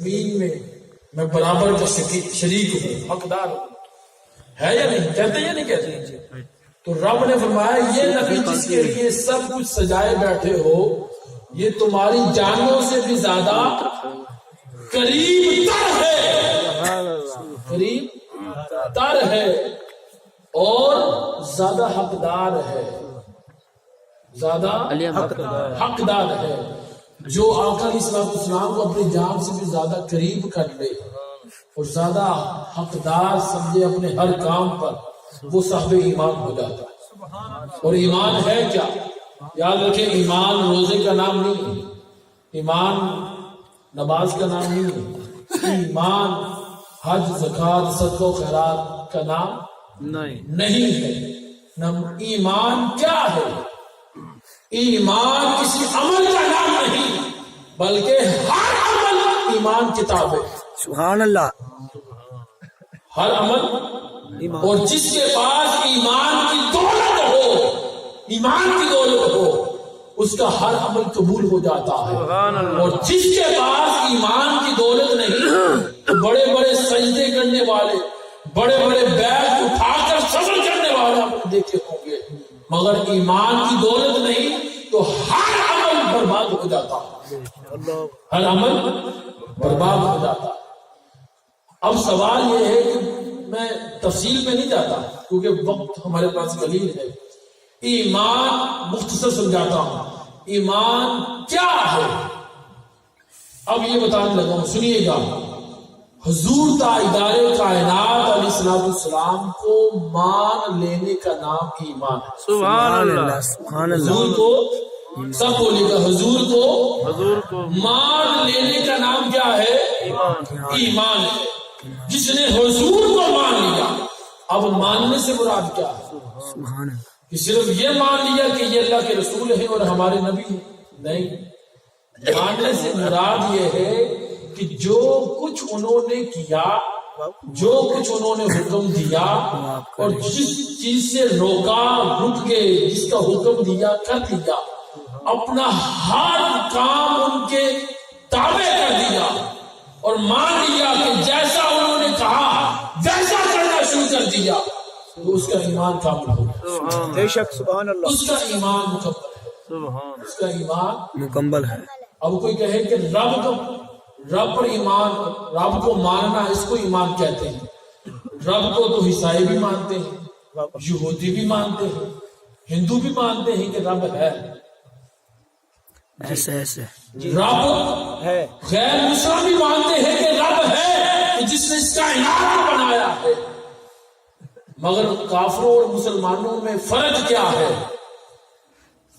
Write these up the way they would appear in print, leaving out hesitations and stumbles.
زمین میں برابر کا شریک ہوں، حقدار ہوں، ہے یا نہیں؟ کہتے یا نہیں کہتے؟ تو رب نے فرمایا یہ نبی جس کے لیے سب کچھ سجائے بیٹھے ہو، یہ تمہاری جانوں سے بھی زیادہ قریب تر ہے، قریب تر ہے اور زیادہ حقدار ہے، زیادہ حقدار ہے۔ جو آقا علیہ السلام کو اپنی جان سے بھی زیادہ قریب کر لے اور زیادہ حقدار سمجھے اپنے ہر کام پر، وہ صاحب ایمان ہو جاتا ہے۔ اور ایمان ہے کیا؟ یاد رکھیں، ایمان روزے کا نام نہیں ہے، ایمان نماز کا نام نہیں ہے، ایمان حج زکوٰۃ صدقہ و خیرات کا نام نہیں ہے۔ ایمان کیا ہے؟ ایمان کسی عمل کا نام نہیں، بلکہ ہر عمل ایمان کتاب ہے۔ سبحان اللہ۔ ہر عمل، اور جس کے پاس ایمان کی دولت ہو، ایمان کی دولت ہو، اس کا ہر عمل قبول ہو جاتا ہے۔ اور جس کے پاس ایمان کی دولت نہیں، تو بڑے بڑے سجدے کرنے والے، بڑے بڑے بیت اٹھا کر صبر کرنے والے آپ نے دیکھے ہوں گے، مگر ایمان کی دولت نہیں تو ہر عمل برباد ہو جاتا ہے، ہر عمل برباد ہو جاتا ہے۔ اب سوال یہ ہے کہ میں تفصیل میں نہیں جاتا کیونکہ وقت ہمارے پاس قلیل ہے، ایمان مختصر سمجھاتا ہوں۔ ایمان کیا ہے؟ اب یہ بتانے لگا ہوں، سنیے گا۔ حضور تاجدار کائنات علیہ السلام کو مان لینے کا نام ایمان ہے۔ سبحان اللہ، سبحان اللہ۔ حضور کو سب بولے گا، حضور کو مان لینے کا نام کیا ہے؟ ایمان ہے۔ جس نے حضور کو مان لیا، اب ماننے سے مراد کیا ہے؟ سبحان اللہ۔ کہ صرف یہ مان لیا کہ یہ اللہ کے رسول ہیں اور ہمارے نبی ہیں؟ نہیں، ماننے سے مراد یہ ہے کہ جو کچھ انہوں نے کیا، جو کچھ انہوں نے حکم دیا، اور جس چیز سے روکا رک گئے، جس کا حکم دیا کر دیا، اپنا ہر کام ان کے تابع کر دیا اور مان لیا کہ جیسا انہوں نے کہا ویسا کرنا شروع کر دیا، تو اس کا ایمان کامل ہو گیا۔ بے شک، سبحان اللہ۔ اس کا ایمان مکمل ہے، اس کا ایمان مکمل ہے۔ اب کوئی کہے کہ رب پر ایمان، رب کو ماننا، اس کو ایمان کہتے ہیں۔ رب کو تو عیسائی بھی مانتے ہیں، یہودی بھی مانتے ہیں، ہندو بھی مانتے ہیں کہ رب ہے، ایسے رب ہے۔ غیر مسلم بھی مانتے ہیں کہ رب ہے، کہ جس نے اس کائنات کو بنایا ہے۔ مگر کافروں اور مسلمانوں میں فرق کیا ہے؟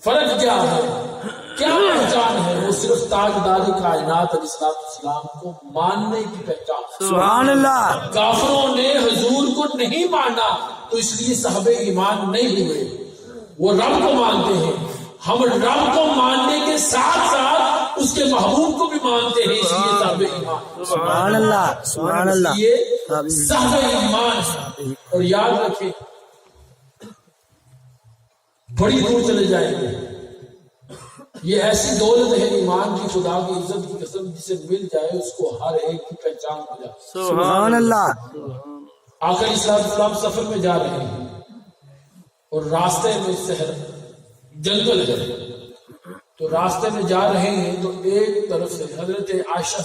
فرق کیا ہے؟ کیا پہچان ہے؟ وہ صرف تاجدار کائنات علیہ السلام کو ماننے کی پہچان۔ سبحان اللہ۔ کافروں نے حضور کو نہیں مانا تو اس لیے صاحب ایمان نہیں ہوئے، وہ رب کو مانتے ہیں۔ ہم رب کو ماننے کے ساتھ ساتھ اس کے محبوب کو بھی مانتے ہیں، اس لیے صاحب ایمان۔ سبحان اللہ، سبحان اللہ۔ یہ صاحب ایمان۔ اور یاد رکھیں، بڑی دور چلے جائیں گے، یہ ایسی دولت ہے ایمان کی، خدا کی عزت کی قسم، جسے مل جائے اس کو ہر ایک کی پہچان ہو جائے۔ سبحان اللہ۔ آقا علیہ السلام سفر میں جا رہے ہیں اور راستے میں شہر جنگل ہے، تو راستے میں جا رہے ہیں تو ایک طرف سے حضرت عائشہ